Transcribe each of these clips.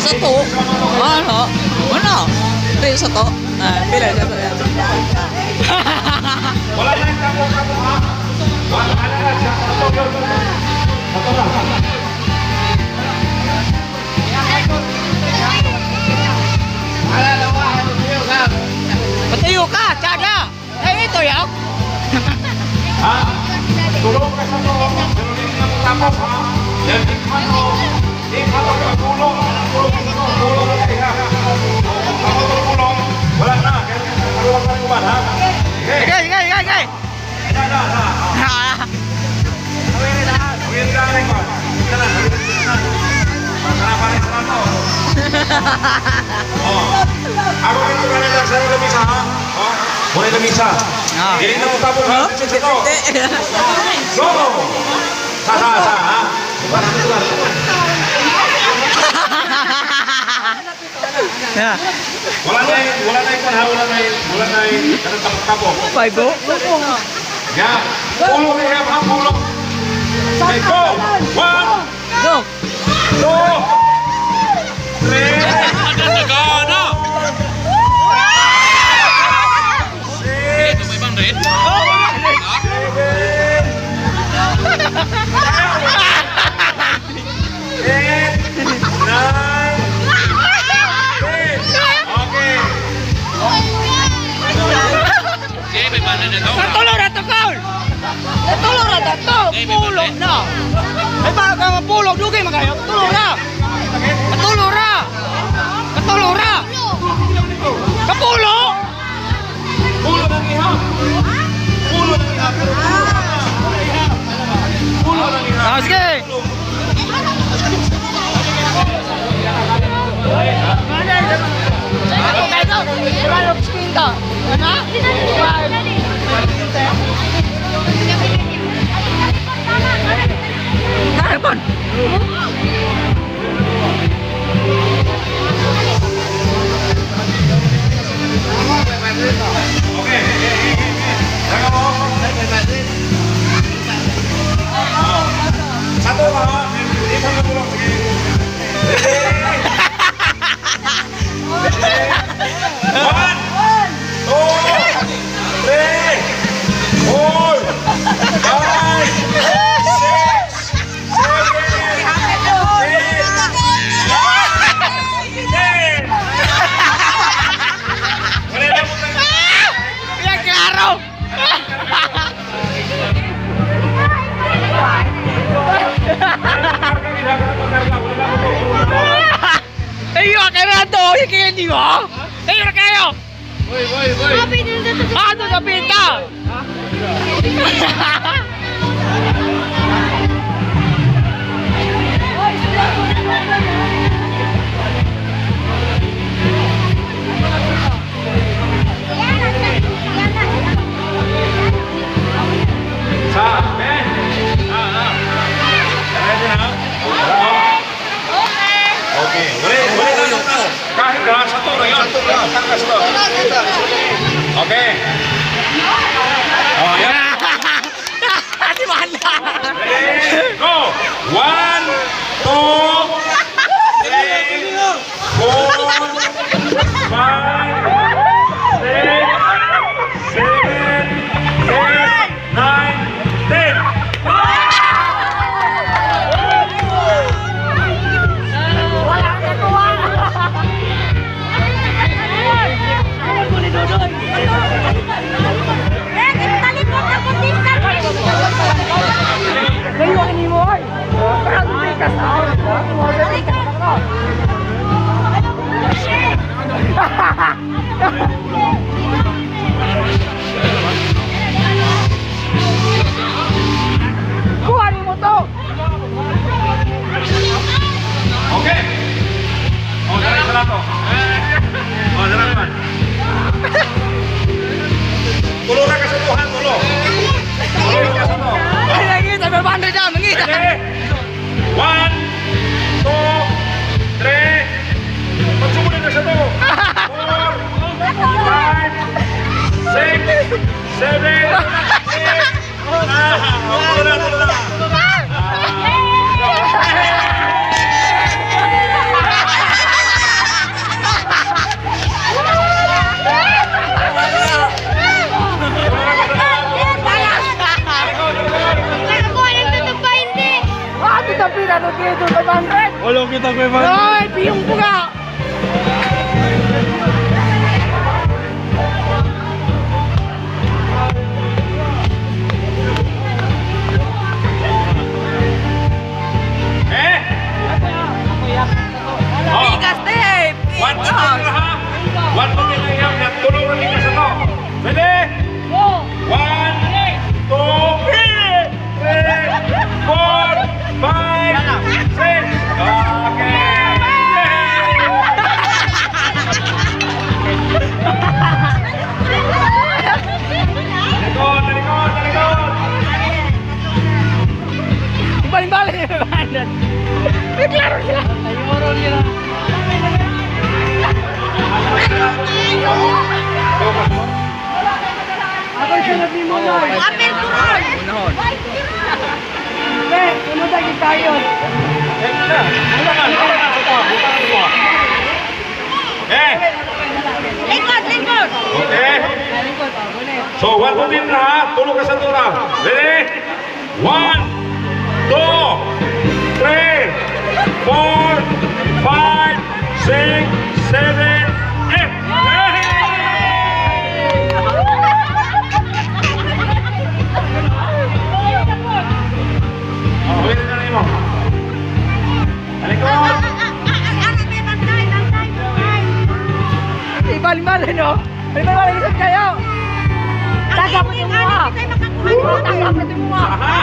Satu. Ano? Ano? Ito yung satu. Pila satu yan. Wala na yung kapo ha. Wala na siya. Satu lang. Patayo ka, tiyaga. Ito yan. Ha? Tulong ka sa to. Pero hindi na mo tapos ha. Yan, di ka tulong. Tulong na siya. Ako tulong. Wala na. Tulong ka rin ha. Gay. Ada. Awin ka rin ba? Kenapa rin sa to? Ako rin ko kanila sa lamisa ha. Muna lamisa. Hindi na mo tapos ha. Go! Sa ha. Wala na yung tapos-tapos. Paibo? Ya. Pulo na yan ha. Pulo. Okay, go! 1, Go. 2, 3. Natulog na to, Carl! Natulog na to! Pulog na! May parang ka mapulog, dugay magayo! Natulog na! Natulog na! Natulog na! Kapulog! Pulo ng iha. Pulo ng iha. Pulo ng iha. Sige! Harapan! Oke. Jangan bohong. Satu pak. Ini satu pulang segini. One, two, three, four, five, six, seven, eight, nine, 10. Yang klaro! Ayo, kaya to! Kaya di mo? Ayo na kayo! Boy. Ano na pinta? Oke. Oh ya. Di mana? Go. 1, 2, 3, 4, 5, 6, 7, 8, 9, 10. Kuha mo to! Oke. Oh, jalan to. Oh, jalan man. Tulo na ka sa tuhan, tulo. Tulo ka sa to. Ay, lagi, sabi bandre dyan, mangita! Ready? 1, 2, 3. Pagsumunod na sa to. 4, 5, 6, Ito 500. Wala kita ko yung Ay, piyong ko nga. Eh? Oh. Bigas eh. One to ten na ha. One to ten na yan. Tulungan kita sa to. Ready? One, two, three, four, five, six. Okay. Talikod, talikod, talikod. Ibalik-balik yung 500. May klaro sila. Ayoro nila. Ako siya nagmimo mo. Apel ko ron. Eh, sunod na kita yun. Eh, Lingkod, lingkod. okay. So, one to ten na ha. Tulog ka sa tura. Ready? One, two, three, four, five, six, seven, eight. Oh, ulit na rin mo. Talikod. Ibalik-balik, no? Ibalik-balik isang kayo. Tagap mo yung mga. Tagap mo yung mga. Aha.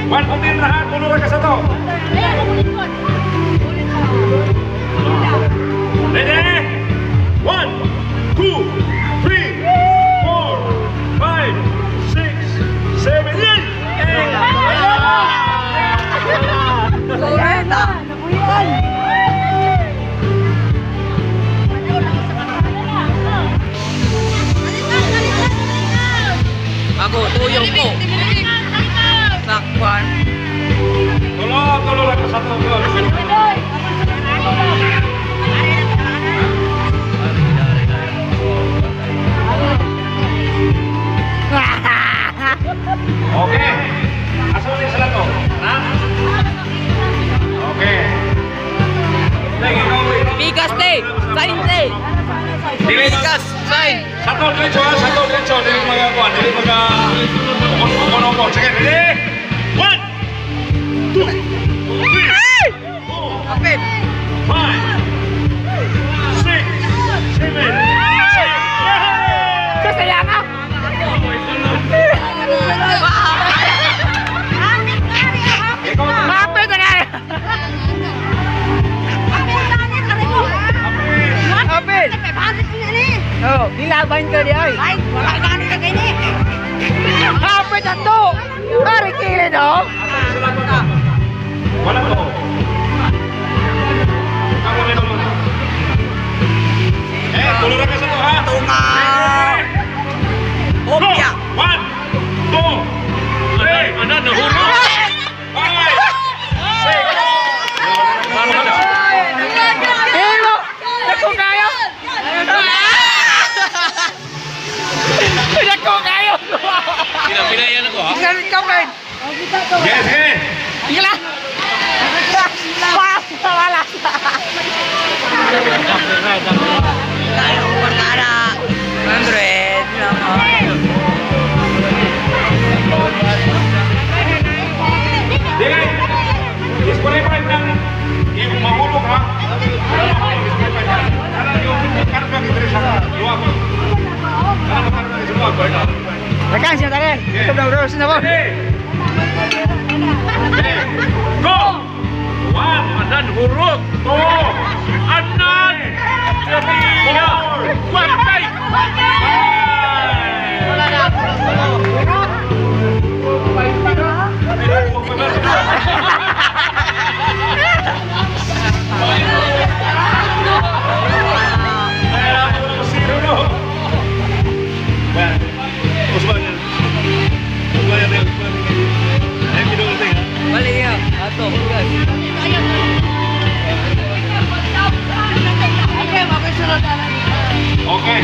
One to ten na ha. Tulog ka sa to. Ready? One, two, three, four, five, six, seven, eight. Lorena! Nabuyan! Ako, tuyong ko. Sakwan. Tulog ka sa to. Okay. Asa ulit sila to? Ha? Okay. Lagi ikaw. Bigas te! Sign te! Bigas! Sign! Satu diretso ha, satu diretso. Dili magakuan, dili maga umon-umon. Sige, ready? One, two, three, four, Kapit! five, six, seven, eight. Sasaya ka! Ikaw na. Kapit na na! Kapit! Oh, nilaban ka di ay! Kapit na to! Pari kilid oh! Wala to. Ako na naman. Tulungan ka sa to ha. Opya! One, two, three. Ano, nahulog. Five, six. Hilo! Dako kayo! Dako kayo! Pinayan ako ha. Tingnan ka man! Sige, sige. Sige lang! Pas! Wala! Tayo, pagkara! 100 lang ha! Sige. Disqualified ng yung mahulog ha. Disqualified na. Karena yung karga kita sa luwag. Karena karga sa luwag. Tekan siya tadi! Sudah na po! Ready? Okay. Go! One, anan, hurot. Two, anan, three, four, five. Wala na! Balik ya! Ato, hugas! Okay, makisunod na lang! Okay.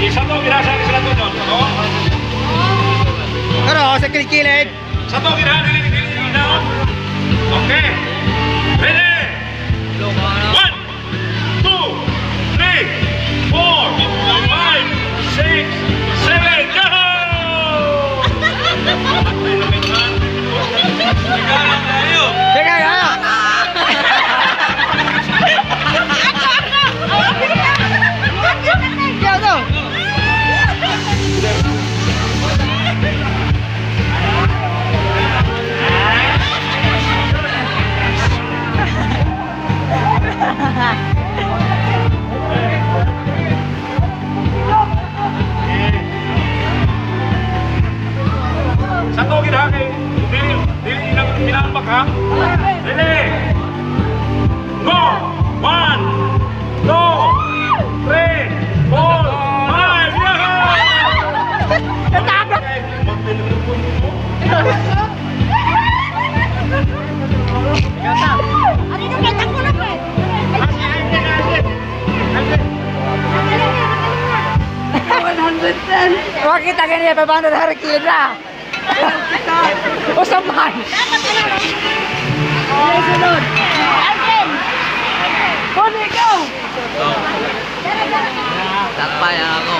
Isa to, ginasa ni sila to doon. Ano? Pero sa kilikilid! Sa to, ginasa ni sila doon. Okay. Ready? 1, 2, 3, 4, 5, 6, 7, go! Teka, kaya. Kaya to. Satu kita kay dili ina pinambak ha. Ready? Go! 1, 2, 3, 4, 5, Natakot. Ano yung kita ko na po eh? Huwag kita ganyan, paano na harikina? O saman? Sunod. Alvin! Kuni, go! Takpay ako.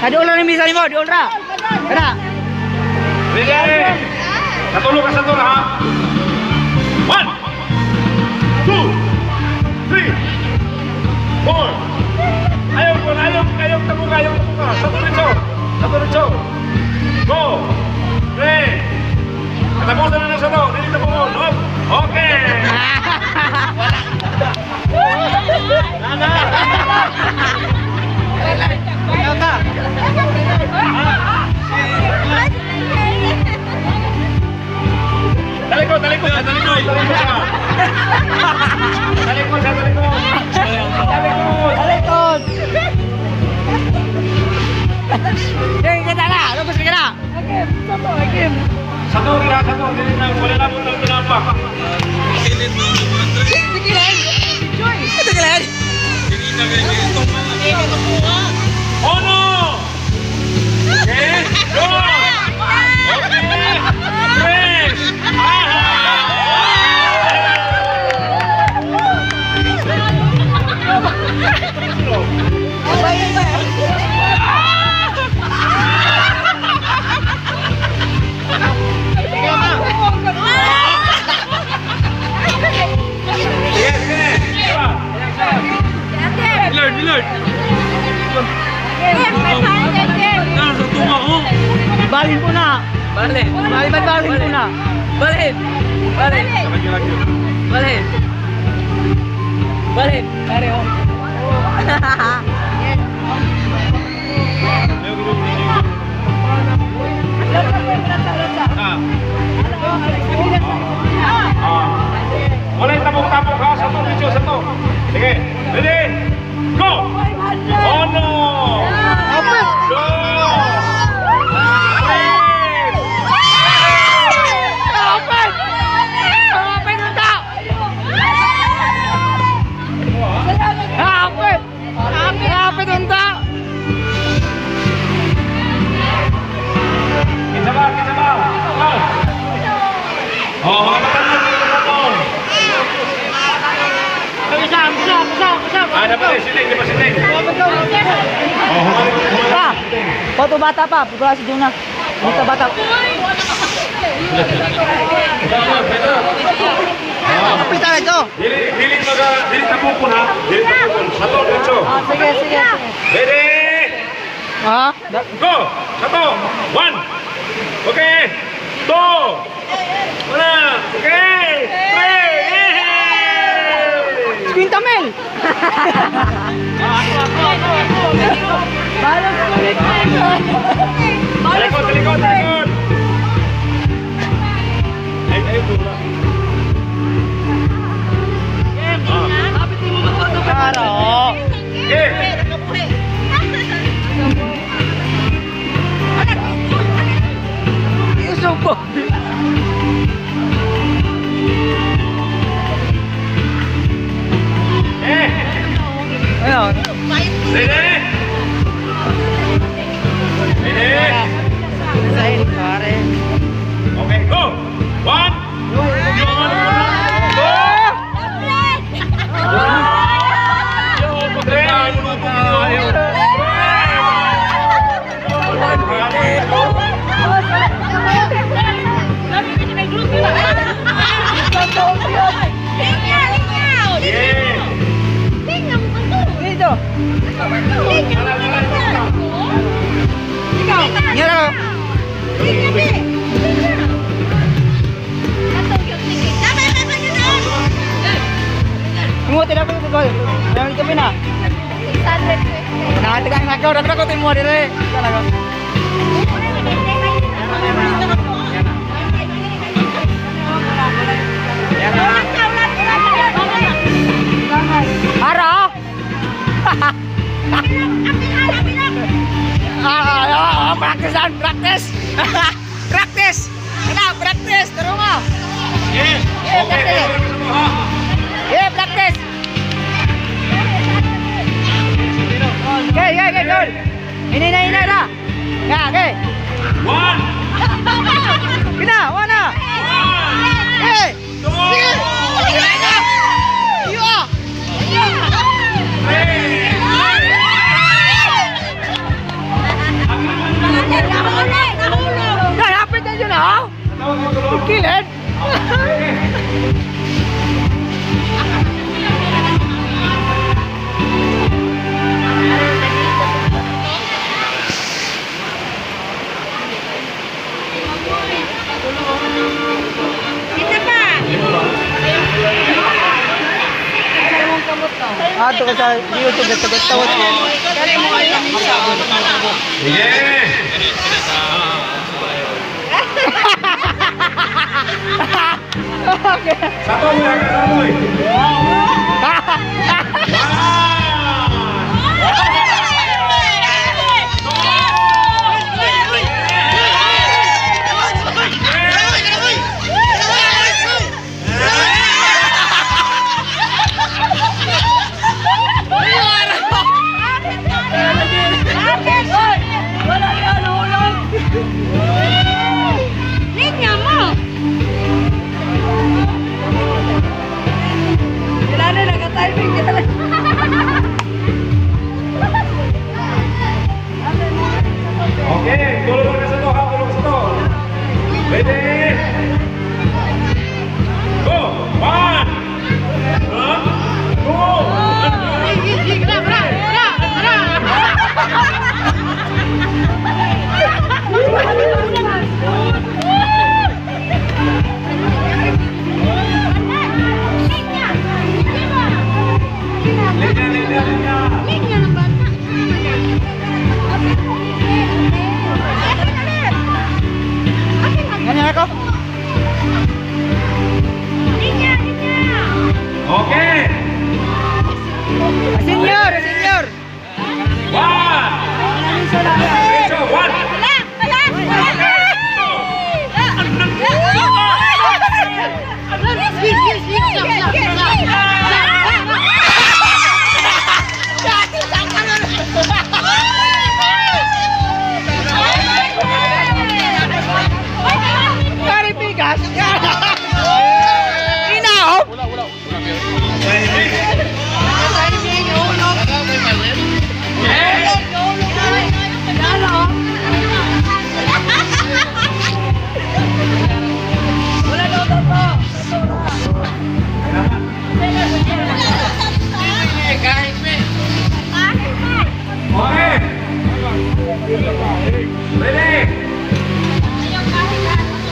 Diul ni misal mo, diul ra. Kana. Ready? Katulog ka sa to ha. 1, 2, 3, 4. Ayaw tabuka. Satu rinso. Go! 3. Katapusan na sa to. Dili tabungon. Okay. Talikod. Talikod. Yung kita na, lubos ka na. Again. Satu. Dili na wala na mo ng pinampak. Tigilan. Joy. Tigilan. Oh no! Okay, go! Okay, 3. Bilard. Balin po na. Balik. Balin po na. Balik. Pare oh. Wala yung tapok-tapok ha. Satu. Sige. Ready? Go! Oh no! Go! 3. Open unta. Open unta. Kita ba? Go! Oh, matandang. Dapat sini. Oh, Pa. Foto bata pa, pupula si Juna. Dito bata. Kapita na ito. Dili tabukon ha. Dili tabukon. Satu, rinso. Sige. Ready? Ha? Go! Satu. 1. Okay. 2. 1. Okay. 3. Quinta Mel. Talikod. Ay, dura. Claro. Okay. Iusog po. Ayun. Ready? Sa'yo, pare. Okay. Okay, go! 1! Go! Dito. Yan ako. Tumutin ako ito, Gol. Yang ito pina. Nakatigang nagaw, nagdakotin mo dire. Talaga. Ara! Practice! Practice! Practice! Ano? Practice! Turo mo! Yes! Yeah, Okay, practice! Yeah, practice! Okay, goal! Hinay na! Yeah, okay! 1! Pina! Wana! Okay! Napit na yun ha? Kilid? Ato ka sa YouTube at tagot-tawat mo. Sige! Satu ulang Roy. Oke, tulungan ke situ, ha, tulungan ke situ. Ready? Go, 1, 2, Ganyan ako? Oke. Senior! 1. Recho, 1. Paripigas! Inaop! Oke. Ready?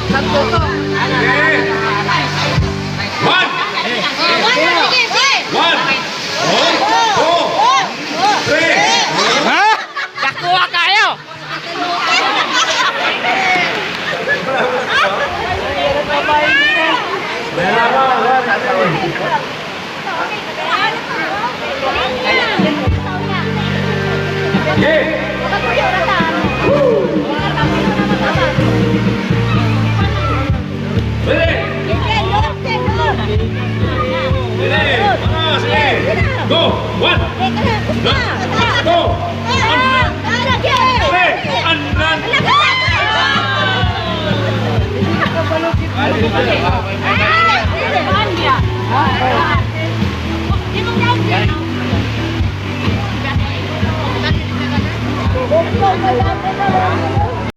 Satu to. Ready? 1. 2, 3. Ha? Kakuha kayo! Yeah. Ready? Ready? Vamos, go. 1, 2, 3, 4. Ako dati na.